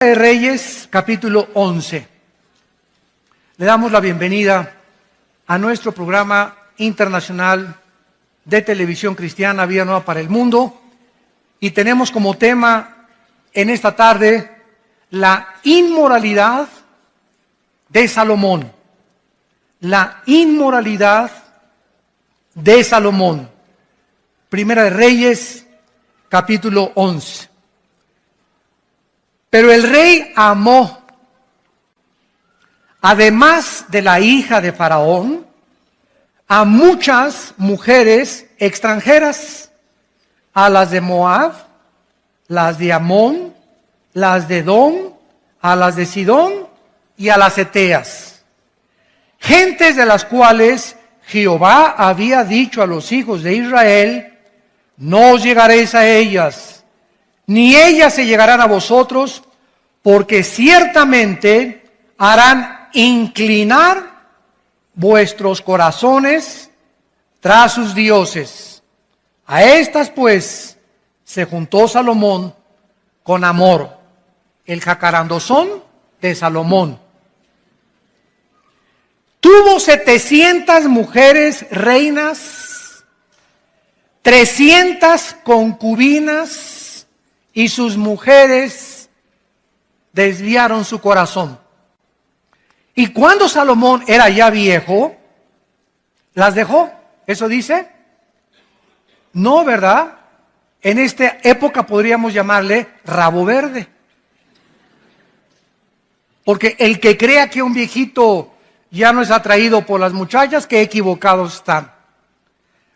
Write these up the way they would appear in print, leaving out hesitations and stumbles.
de Reyes, capítulo 11. Le damos la bienvenida a nuestro programa internacional de televisión cristiana Vida Nueva para el Mundo, y tenemos como tema en esta tarde la inmoralidad de Salomón. La inmoralidad de Salomón. Primera de Reyes, capítulo 11. Pero el rey amó, además de la hija de Faraón, a muchas mujeres extranjeras, a las de Moab, las de Amón, las de Edom, a las de Sidón y a las Eteas, gentes de las cuales Jehová había dicho a los hijos de Israel: no os llegaréis a ellas, ni ellas se llegarán a vosotros, porque ciertamente harán inclinar vuestros corazones tras sus dioses. A estas pues se juntó Salomón con Amor, el jacarandozón de Salomón. Tuvo 700 mujeres reinas, 300 concubinas, y sus mujeres desviaron su corazón. Y cuando Salomón era ya viejo, las dejó. ¿Eso dice? No, ¿verdad? En esta época podríamos llamarle rabo verde. Porque el que crea que un viejito ya no es atraído por las muchachas, qué equivocados están.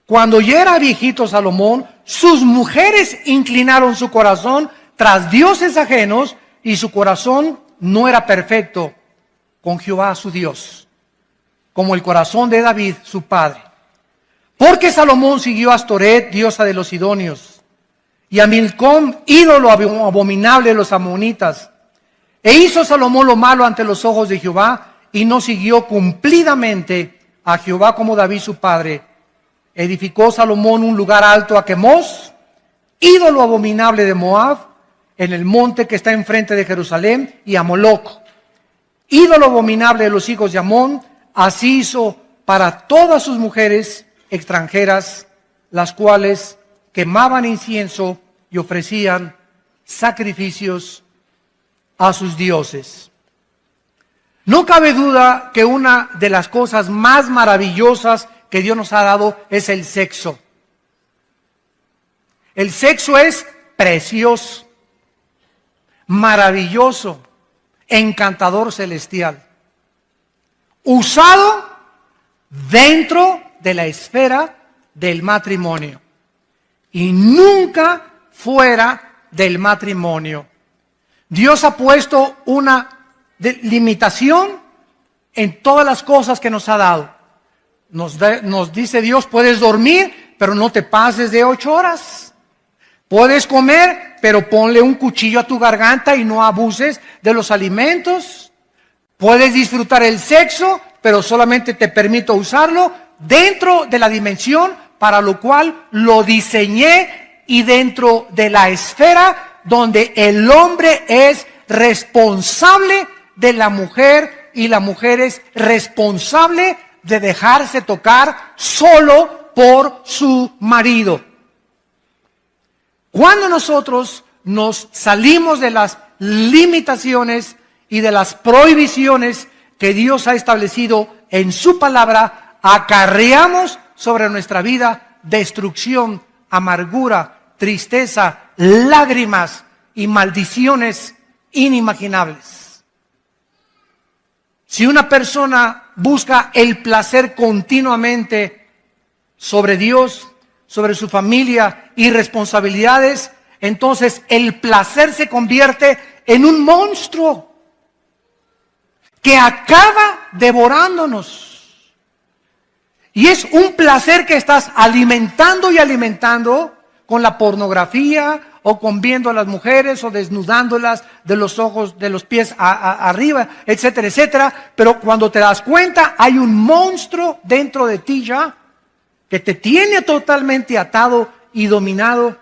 Cuando ya era viejito Salomón, sus mujeres inclinaron su corazón tras dioses ajenos, y su corazón no era perfecto con Jehová su Dios, como el corazón de David su padre. Porque Salomón siguió a Astoret, diosa de los sidonios, y a Milcom, ídolo abominable de los amonitas. E hizo Salomón lo malo ante los ojos de Jehová, y no siguió cumplidamente a Jehová como David su padre. Edificó Salomón un lugar alto a Quemos, ídolo abominable de Moab, en el monte que está enfrente de Jerusalén, y a Moloc, ídolo abominable de los hijos de Amón. Así hizo para todas sus mujeres extranjeras, las cuales quemaban incienso y ofrecían sacrificios a sus dioses. No cabe duda que una de las cosas más maravillosas que Dios nos ha dado es el sexo. El sexo es precioso, maravilloso, encantador, celestial, usado dentro de la esfera del matrimonio y nunca fuera del matrimonio. Dios ha puesto una limitación en todas las cosas que nos ha dado. Nos dice Dios: puedes dormir, pero no te pases de 8 horas. Puedes comer, pero ponle un cuchillo a tu garganta y no abuses de los alimentos. Puedes disfrutar el sexo, pero solamente te permito usarlo dentro de la dimensión para lo cual lo diseñé, y dentro de la esfera donde el hombre es responsable de la mujer y la mujer es responsable de dejarse tocar solo por su marido. Cuando nosotros nos salimos de las limitaciones y de las prohibiciones que Dios ha establecido en su palabra, acarreamos sobre nuestra vida destrucción, amargura, tristeza, lágrimas y maldiciones inimaginables. Si una persona busca el placer continuamente sobre Dios, sobre su familia y responsabilidades, entonces el placer se convierte en un monstruo que acaba devorándonos. Y es un placer que estás alimentando y alimentando con la pornografía, o con viendo a las mujeres, o desnudándolas de los ojos, de los pies arriba, etcétera, etcétera. Pero cuando te das cuenta, hay un monstruo dentro de ti ya, que te tiene totalmente atado y dominado,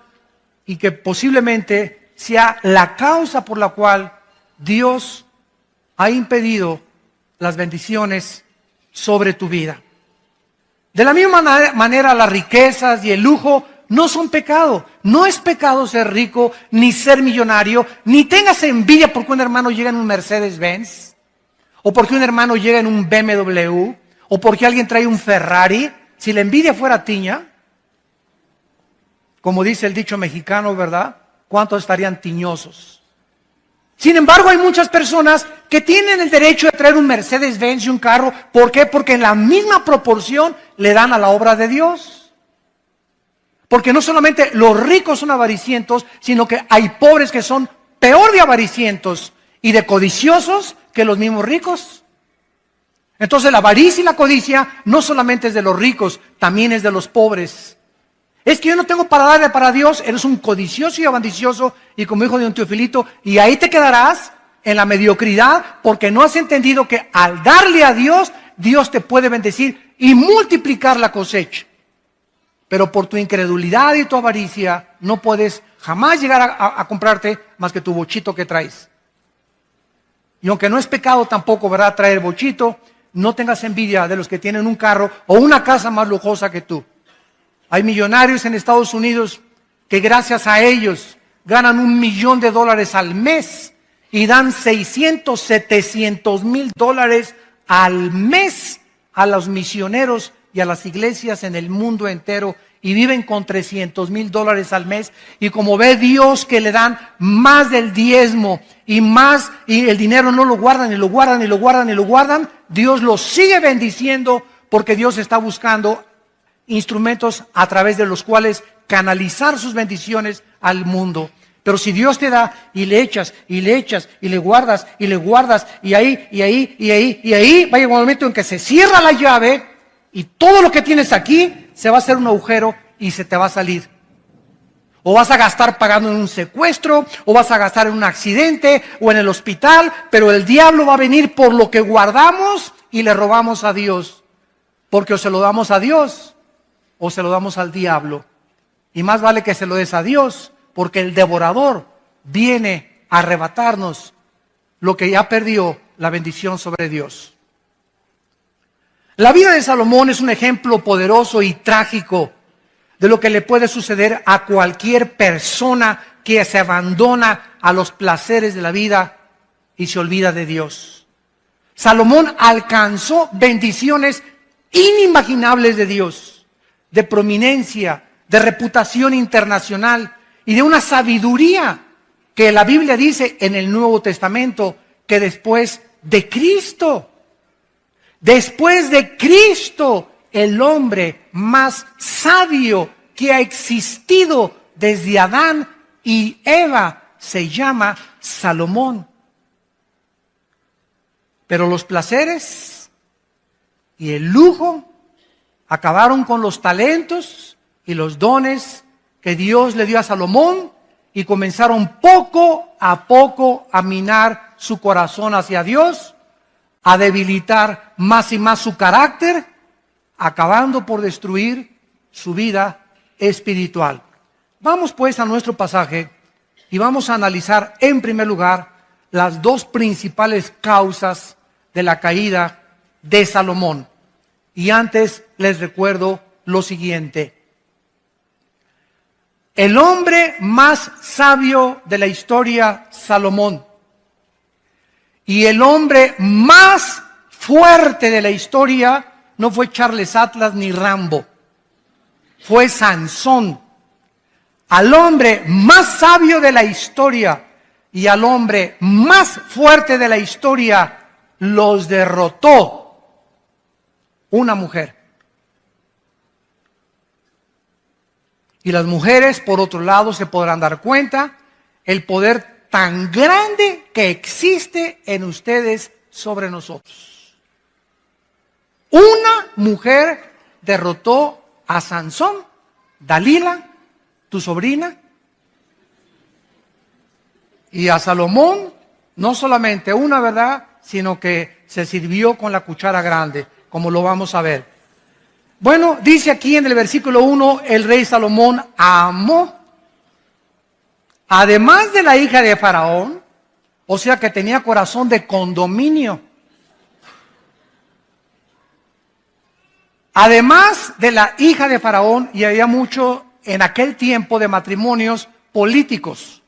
y que posiblemente sea la causa por la cual Dios ha impedido las bendiciones sobre tu vida. De la misma manera, las riquezas y el lujo no son pecado. No es pecado ser rico, ni ser millonario, ni tengas envidia porque un hermano llega en un Mercedes-Benz, o porque un hermano llega en un BMW, o porque alguien trae un Ferrari. Si la envidia fuera tiña, como dice el dicho mexicano, ¿verdad? ¿Cuántos estarían tiñosos? Sin embargo, hay muchas personas que tienen el derecho de traer un Mercedes-Benz y un carro. ¿Por qué? Porque en la misma proporción le dan a la obra de Dios. Porque no solamente los ricos son avaricientos, sino que hay pobres que son peor de avaricientos y de codiciosos que los mismos ricos. Entonces la avaricia y la codicia no solamente es de los ricos, también es de los pobres. Es que yo no tengo para darle para Dios, eres un codicioso y ambicioso, y como dijo don Teofilito, y ahí te quedarás en la mediocridad, porque no has entendido que al darle a Dios, Dios te puede bendecir y multiplicar la cosecha. Pero por tu incredulidad y tu avaricia, no puedes jamás llegar a comprarte más que tu bochito que traes. Y aunque no es pecado tampoco, ¿verdad?, traer bochito, no tengas envidia de los que tienen un carro o una casa más lujosa que tú. Hay millonarios en Estados Unidos que gracias a ellos ganan $1 millón al mes y dan 600, 700 mil dólares al mes a los misioneros y a las iglesias en el mundo entero, y viven con $300,000 al mes. Y como ve Dios que le dan más del diezmo y más, y el dinero no lo guardan y lo guardan y lo guardan y lo guardan, Dios los sigue bendiciendo, porque Dios está buscando instrumentos a través de los cuales canalizar sus bendiciones al mundo. Pero si Dios te da y le echas y le echas y le guardas y ahí va a llegar un momento en que se cierra la llave y todo lo que tienes aquí se va a hacer un agujero y se te va a salir. O vas a gastar pagando en un secuestro, o vas a gastar en un accidente o en el hospital, pero el diablo va a venir por lo que guardamos y le robamos a Dios. Porque o se lo damos a Dios o se lo damos al diablo. Y más vale que se lo des a Dios, porque el devorador viene a arrebatarnos lo que ya perdió, la bendición sobre Dios. La vida de Salomón es un ejemplo poderoso y trágico de lo que le puede suceder a cualquier persona que se abandona a los placeres de la vida y se olvida de Dios. Salomón alcanzó bendiciones inimaginables de Dios, de prominencia, de reputación internacional y de una sabiduría que la Biblia dice en el Nuevo Testamento que después de Cristo, el hombre más sabio que ha existido desde Adán y Eva se llama Salomón. Pero los placeres y el lujo acabaron con los talentos y los dones que Dios le dio a Salomón, y comenzaron poco a minar su corazón hacia Dios, a debilitar más y más su carácter, acabando por destruir su vida espiritual. Vamos pues a nuestro pasaje y vamos a analizar en primer lugar las dos principales causas de la caída de Salomón. Y antes les recuerdo lo siguiente: el hombre más sabio de la historia, Salomón, y el hombre más fuerte de la historia no fue Charles Atlas ni Rambo, fue Sansón. Al hombre más sabio de la historia y al hombre más fuerte de la historia los derrotó una mujer. Y las mujeres, por otro lado, se podrán dar cuenta el poder tan grande que existe en ustedes sobre nosotros. Una mujer derrotó a Sansón, Dalila, tu sobrina, y a Salomón, no solamente una, ¿verdad?, sino que se sirvió con la cuchara grande, como lo vamos a ver. Bueno, dice aquí en el versículo 1, el rey Salomón amó, además de la hija de Faraón, O sea que tenía corazón de condominio. Además de la hija de Faraón, y había mucho en aquel tiempo de matrimonios políticos.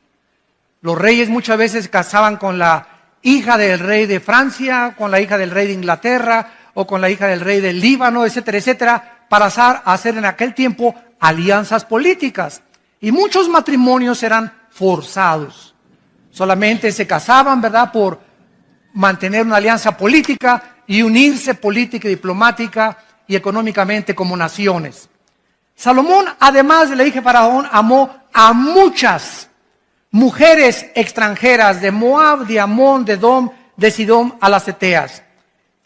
Los reyes muchas veces se casaban con la hija del rey de Francia, con la hija del rey de Inglaterra, o con la hija del rey del Líbano, etcétera, etcétera, para hacer en aquel tiempo alianzas políticas. Y muchos matrimonios eran forzados. Solamente se casaban, ¿verdad?, por mantener una alianza política y unirse política y diplomática y económicamente como naciones. Salomón, además de la hija de Faraón, amó a muchas mujeres extranjeras de Moab, de Amón, de Edom, de Sidón, a las Eteas.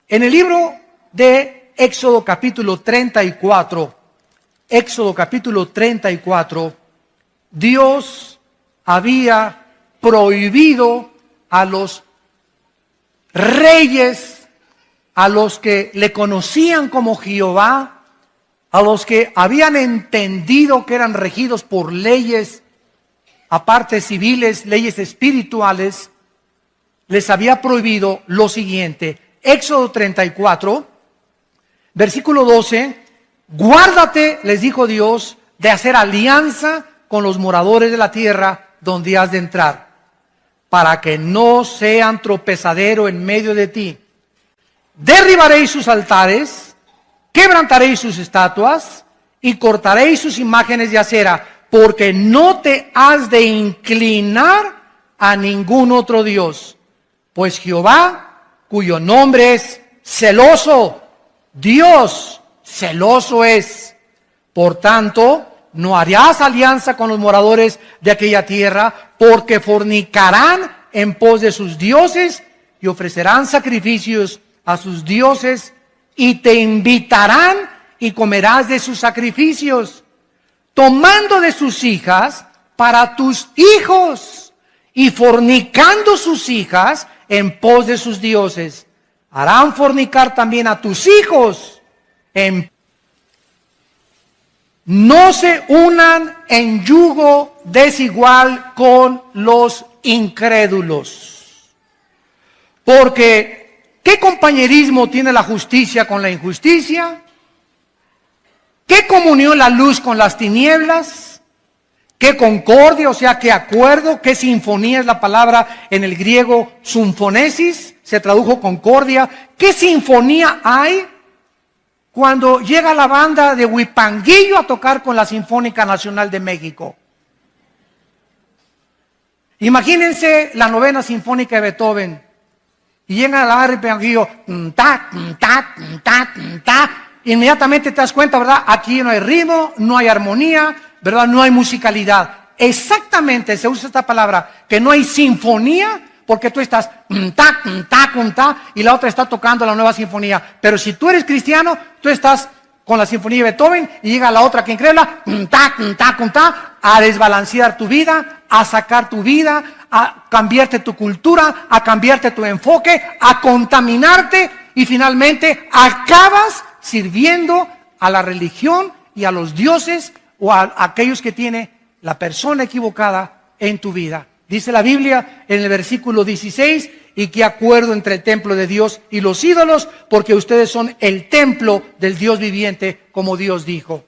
En el libro de Éxodo capítulo 34, Dios había prohibido a los reyes, a los que le conocían como Jehová, a los que habían entendido que eran regidos por leyes, aparte civiles, leyes espirituales, les había prohibido lo siguiente. Éxodo 34, versículo 12, guárdate, les dijo Dios, de hacer alianza con los moradores de la tierra donde has de entrar, para que no sean tropezadero en medio de ti. Derribaréis sus altares, quebrantaréis sus estatuas y cortaréis sus imágenes de acera, porque no te has de inclinar a ningún otro Dios, pues Jehová, cuyo nombre es celoso, Dios celoso es. Por tanto, no harás alianza con los moradores de aquella tierra, porque fornicarán en pos de sus dioses y ofrecerán sacrificios a sus dioses, y te invitarán y comerás de sus sacrificios, tomando de sus hijas para tus hijos y fornicando sus hijas en pos de sus dioses. Harán fornicar también a tus hijos. No se unan en yugo desigual con los incrédulos. Porque ¿qué compañerismo tiene la justicia con la injusticia? ¿Qué comunión la luz con las tinieblas? ¿Qué concordia, o sea, qué acuerdo? ¿Qué sinfonía es la palabra en el griego sinfonesis? Se tradujo concordia. ¿Qué sinfonía hay cuando llega la banda de Huipanguillo a tocar con la Sinfónica Nacional de México? Imagínense la novena sinfónica de Beethoven. Y llega a la banda de Huipanguillo, inmediatamente te das cuenta, ¿verdad? Aquí no hay ritmo, no hay armonía, ¿verdad? No hay musicalidad. Exactamente, se usa esta palabra, que no hay sinfonía, porque tú estás y la otra está tocando la nueva sinfonía. Pero si tú eres cristiano, tú estás con la sinfonía de Beethoven y llega la otra que increíble, a desbalancear tu vida, a sacar tu vida, a cambiarte tu cultura, a cambiarte tu enfoque, a contaminarte y finalmente acabas sirviendo a la religión y a los dioses o a aquellos que tiene la persona equivocada en tu vida. Dice la Biblia en el versículo 16, y qué acuerdo entre el templo de Dios y los ídolos, porque ustedes son el templo del Dios viviente, como Dios dijo.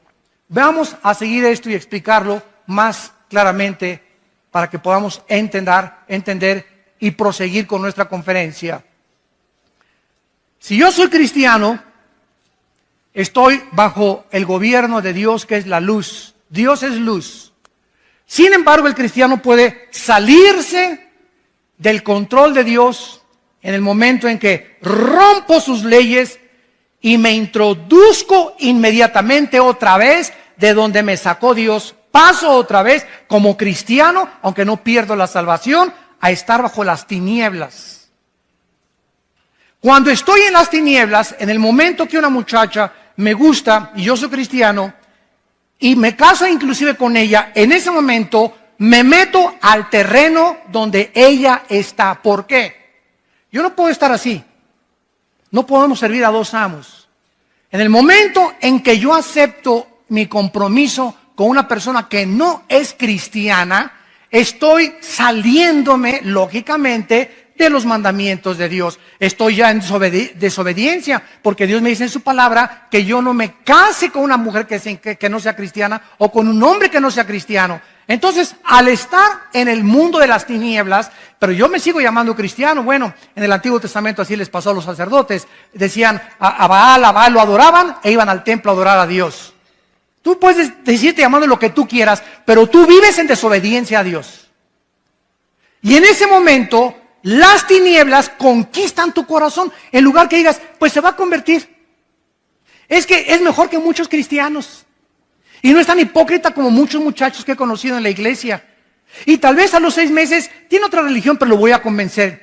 Vamos a seguir esto y explicarlo más claramente para que podamos entender y proseguir con nuestra conferencia. Si yo soy cristiano, estoy bajo el gobierno de Dios, que es la luz. Dios es luz. Sin embargo, el cristiano puede salirse del control de Dios en el momento en que rompo sus leyes y me introduzco inmediatamente otra vez de donde me sacó Dios. Paso otra vez como cristiano, aunque no pierdo la salvación, a estar bajo las tinieblas. Cuando estoy en las tinieblas, en el momento que una muchacha me gusta y yo soy cristiano y me caso inclusive con ella, en ese momento me meto al terreno donde ella está. ¿Por qué? Yo no puedo estar así. No podemos servir a dos amos. En el momento en que yo acepto mi compromiso con una persona que no es cristiana, estoy saliéndome, lógicamente, de los mandamientos de Dios. Estoy ya en desobediencia, porque Dios me dice en su palabra que yo no me case con una mujer que no sea cristiana o con un hombre que no sea cristiano. Entonces, al estar en el mundo de las tinieblas, pero yo me sigo llamando cristiano. Bueno, en el Antiguo Testamento así les pasó a los sacerdotes. Decían a Baal lo adoraban e iban al templo a adorar a Dios. Tú puedes decirte llamando lo que tú quieras, pero tú vives en desobediencia a Dios. Y en ese momento, las tinieblas conquistan tu corazón. En lugar que digas, pues se va a convertir. Es que es mejor que muchos cristianos. Y no es tan hipócrita como muchos muchachos que he conocido en la iglesia. Y tal vez a los 6 meses tiene otra religión, pero lo voy a convencer.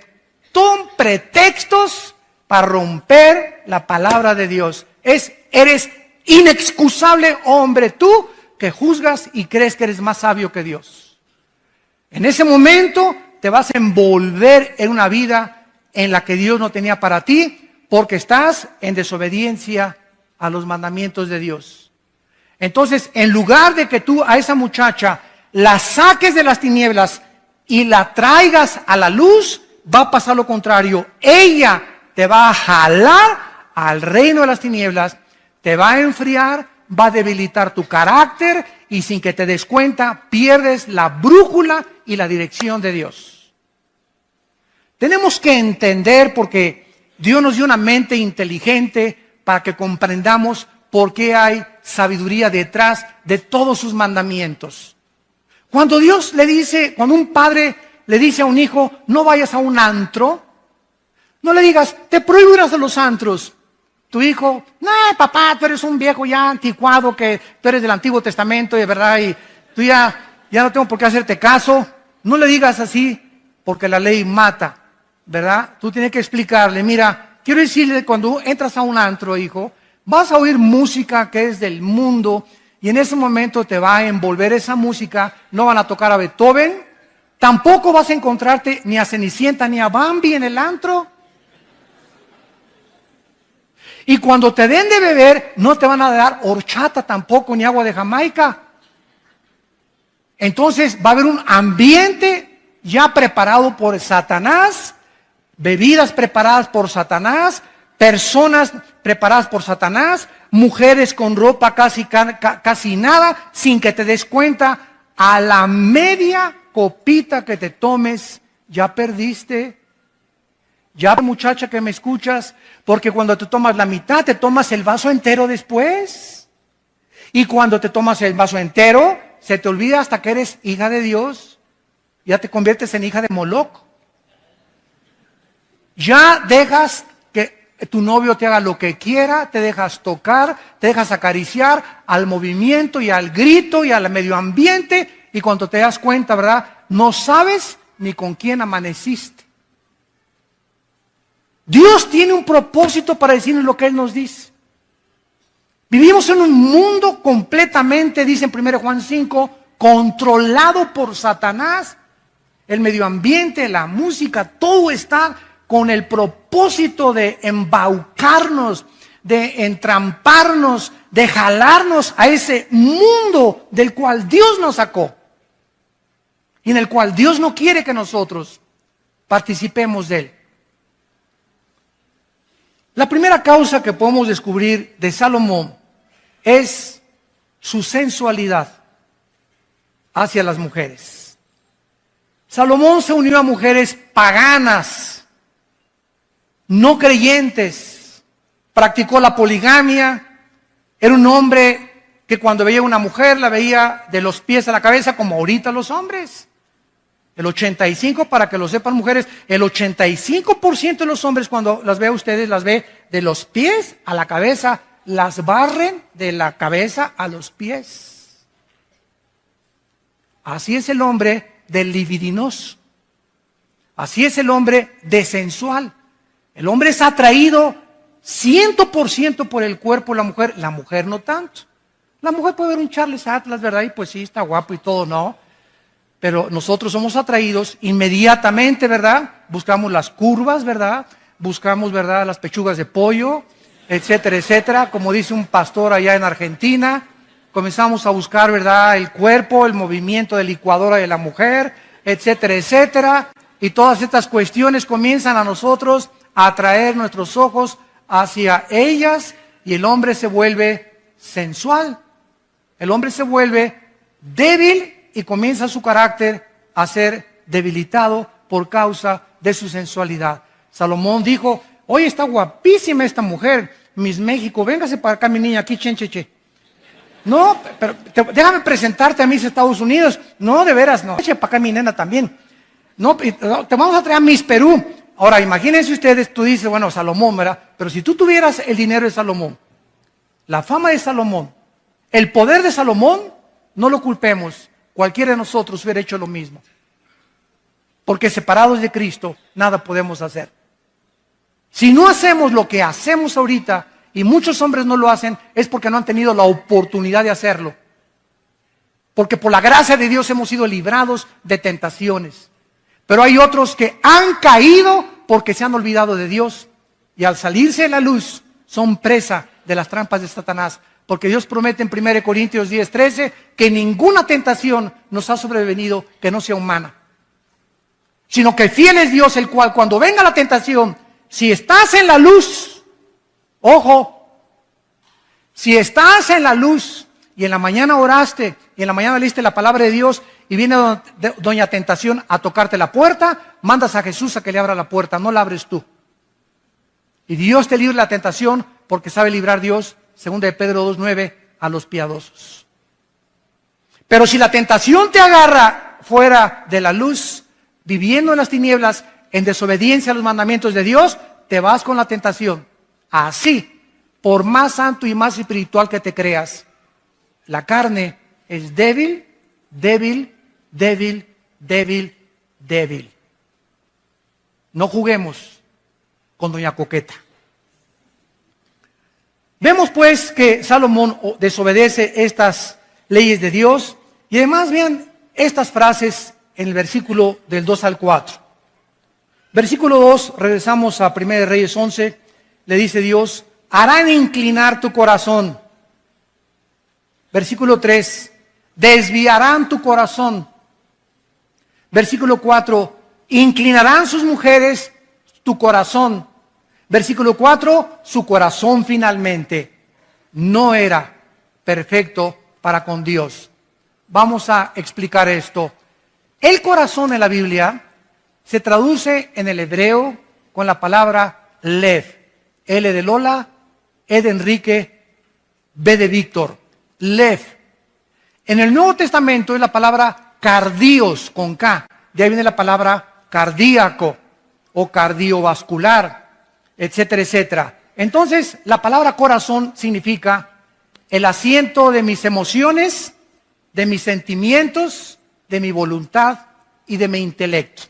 Son pretextos para romper la palabra de Dios. Eres inexcusable hombre tú que juzgas y crees que eres más sabio que Dios. En ese momento te vas a envolver en una vida en la que Dios no tenía para ti, porque estás en desobediencia a los mandamientos de Dios. Entonces, en lugar de que tú a esa muchacha la saques de las tinieblas y la traigas a la luz, va a pasar lo contrario. Ella te va a jalar al reino de las tinieblas, te va a enfriar, va a debilitar tu carácter y sin que te des cuenta pierdes la brújula y la dirección de Dios. Tenemos que entender, porque Dios nos dio una mente inteligente para que comprendamos por qué hay sabiduría detrás de todos sus mandamientos. Cuando cuando un padre le dice a un hijo, no vayas a un antro, no le digas, te prohíbo ir a los antros. Tu hijo, no, papá, tú eres un viejo ya anticuado, que tú eres del Antiguo Testamento, y de verdad, y tú ya no tengo por qué hacerte caso. No le digas así, porque la ley mata, ¿verdad? Tú tienes que explicarle, mira, quiero decirle, cuando entras a un antro, hijo, vas a oír música que es del mundo, y en ese momento te va a envolver esa música. No van a tocar a Beethoven, tampoco vas a encontrarte ni a Cenicienta ni a Bambi en el antro. Y cuando te den de beber, no te van a dar horchata tampoco, ni agua de Jamaica. Entonces va a haber un ambiente ya preparado por Satanás, bebidas preparadas por Satanás, personas preparadas por Satanás, mujeres con ropa casi nada, sin que te des cuenta. A la media copita que te tomes, ya perdiste. Ya, muchacha que me escuchas, porque cuando te tomas la mitad, te tomas el vaso entero después. Y cuando te tomas el vaso entero, se te olvida hasta que eres hija de Dios. Ya te conviertes en hija de Moloch. Ya dejas que tu novio te haga lo que quiera, te dejas tocar, te dejas acariciar al movimiento y al grito y al medio ambiente. Y cuando te das cuenta, ¿verdad? No sabes ni con quién amaneciste. Dios tiene un propósito para decirnos lo que Él nos dice. Vivimos en un mundo completamente, dice en 1 Juan 5, controlado por Satanás. El medio ambiente, la música, todo está con el propósito de embaucarnos, de entramparnos, de jalarnos a ese mundo del cual Dios nos sacó. Y en el cual Dios no quiere que nosotros participemos de él. La primera causa que podemos descubrir de Salomón es su sensualidad hacia las mujeres. Salomón se unió a mujeres paganas, no creyentes, practicó la poligamia, era un hombre que cuando veía a una mujer la veía de los pies a la cabeza como ahorita los hombres. El 85%, para que lo sepan mujeres, el 85% de los hombres cuando las ve a ustedes, las ve de los pies a la cabeza, las barren de la cabeza a los pies. Así es el hombre del libidinoso. Así es el hombre desensual. El hombre es atraído 100% por el cuerpo de la mujer no tanto. La mujer puede ver un Charles Atlas, ¿verdad? Y pues sí, está guapo y todo, ¿no? Pero nosotros somos atraídos inmediatamente, ¿verdad? Buscamos las curvas, ¿verdad? Buscamos, ¿verdad? Las pechugas de pollo, etcétera, etcétera. Como dice un pastor allá en Argentina, comenzamos a buscar, ¿verdad? El cuerpo, el movimiento de licuadora de la mujer, etcétera, etcétera. y todas estas cuestiones comienzan a nosotros a atraer nuestros ojos hacia ellas y el hombre se vuelve sensual. El hombre se vuelve débil y comienza su carácter a ser debilitado por causa de su sensualidad. Salomón dijo, hoy está guapísima esta mujer, Miss México, véngase para acá mi niña, aquí chencheche. No, pero déjame presentarte a Miss Estados Unidos. No, de veras, no. Eche para acá mi nena también. No, te vamos a traer a Miss Perú. Ahora, imagínense ustedes, tú dices, bueno, Salomón, ¿verdad? Pero si tú tuvieras el dinero de Salomón, la fama de Salomón, el poder de Salomón, no lo culpemos. Cualquiera de nosotros hubiera hecho lo mismo. Porque separados de Cristo, nada podemos hacer. Si no hacemos lo que hacemos ahorita, y muchos hombres no lo hacen, es porque no han tenido la oportunidad de hacerlo. Porque por la gracia de Dios hemos sido librados de tentaciones. Pero hay otros que han caído porque se han olvidado de Dios. Y al salirse de la luz, son presa de las trampas de Satanás. Porque Dios promete en 1 Corintios 10:13 que ninguna tentación nos ha sobrevenido que no sea humana. Sino que fiel es Dios, el cual cuando venga la tentación, si estás en la luz, ojo, si estás en la luz y en la mañana oraste y en la mañana leíste la palabra de Dios y viene doña tentación a tocarte la puerta, mandas a Jesús a que le abra la puerta, no la abres tú. Y Dios te libre la tentación porque sabe librar Dios, 2 de Pedro 2:9, a los piadosos. Pero si la tentación te agarra fuera de la luz, viviendo en las tinieblas, en desobediencia a los mandamientos de Dios, te vas con la tentación. Así, por más santo y más espiritual que te creas, la carne es débil, débil, débil, débil, débil. No juguemos con doña Coqueta. Vemos pues que Salomón desobedece estas leyes de Dios y además vean estas frases en el versículo del 2 al 4. Versículo 2, regresamos a 1 Reyes 11, le dice Dios, harán inclinar tu corazón. Versículo 3, desviarán tu corazón. Versículo 4, inclinarán sus mujeres tu corazón. Versículo 4, su corazón finalmente no era perfecto para con Dios. Vamos a explicar esto. El corazón en la Biblia se traduce en el hebreo con la palabra lev. L de Lola, E de Enrique, B de Víctor. Lev. En el Nuevo Testamento es la palabra cardios con K. De ahí viene la palabra cardíaco o cardiovascular, etcétera, etcétera. Entonces, la palabra corazón significa el asiento de mis emociones, de mis sentimientos, de mi voluntad y de mi intelecto.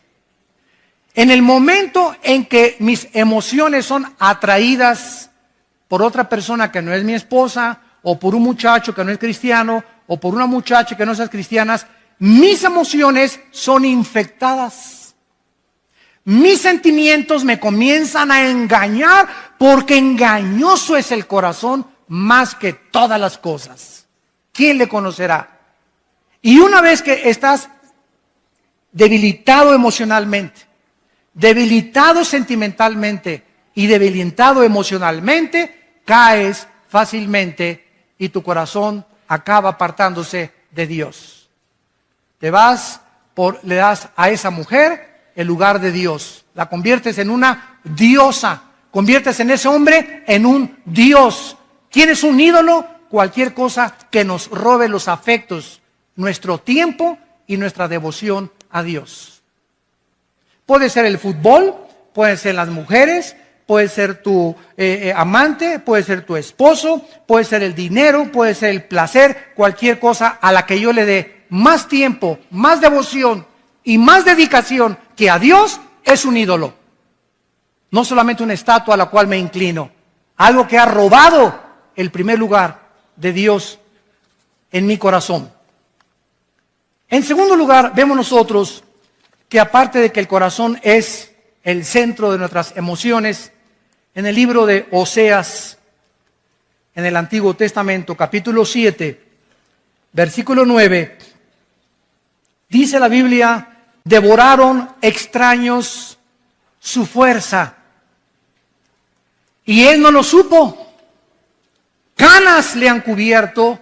En el momento en que mis emociones son atraídas por otra persona que no es mi esposa, o por un muchacho que no es cristiano, o por una muchacha que no es cristiana, mis emociones son infectadas. Mis sentimientos me comienzan a engañar porque engañoso es el corazón más que todas las cosas. ¿Quién le conocerá? Y una vez que estás debilitado emocionalmente, debilitado sentimentalmente y debilitado emocionalmente, caes fácilmente y tu corazón acaba apartándose de Dios. Le das a esa mujer el lugar de Dios. La conviertes en una diosa. Conviertes en ese hombre en un Dios. ¿Quién es un ídolo? Cualquier cosa que nos robe los afectos, nuestro tiempo y nuestra devoción a Dios. Puede ser el fútbol, pueden ser las mujeres, puede ser tu amante, puede ser tu esposo, puede ser el dinero, puede ser el placer, cualquier cosa a la que yo le dé más tiempo, más devoción y más dedicación que a Dios es un ídolo. No solamente una estatua a la cual me inclino, algo que ha robado el primer lugar de Dios en mi corazón. En segundo lugar, vemos nosotros que aparte de que el corazón es el centro de nuestras emociones, en el libro de Oseas, en el Antiguo Testamento, capítulo 7, versículo 9, dice la Biblia, devoraron extraños su fuerza. Y él no lo supo. Canas le han cubierto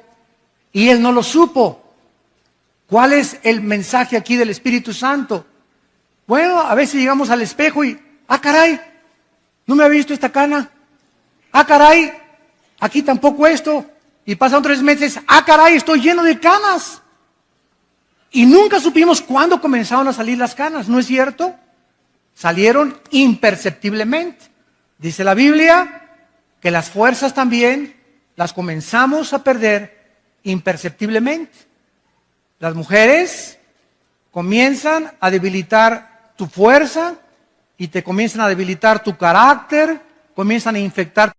y él no lo supo. ¿Cuál es el mensaje aquí del Espíritu Santo? Bueno, a veces llegamos al espejo y, caray, no me había visto esta cana. Caray, aquí tampoco esto. Y pasan 3 meses, caray, estoy lleno de canas. Y nunca supimos cuándo comenzaron a salir las canas, ¿no es cierto? Salieron imperceptiblemente. Dice la Biblia que las fuerzas también las comenzamos a perder imperceptiblemente. Las mujeres comienzan a debilitar tu fuerza y te comienzan a debilitar tu carácter, comienzan a infectar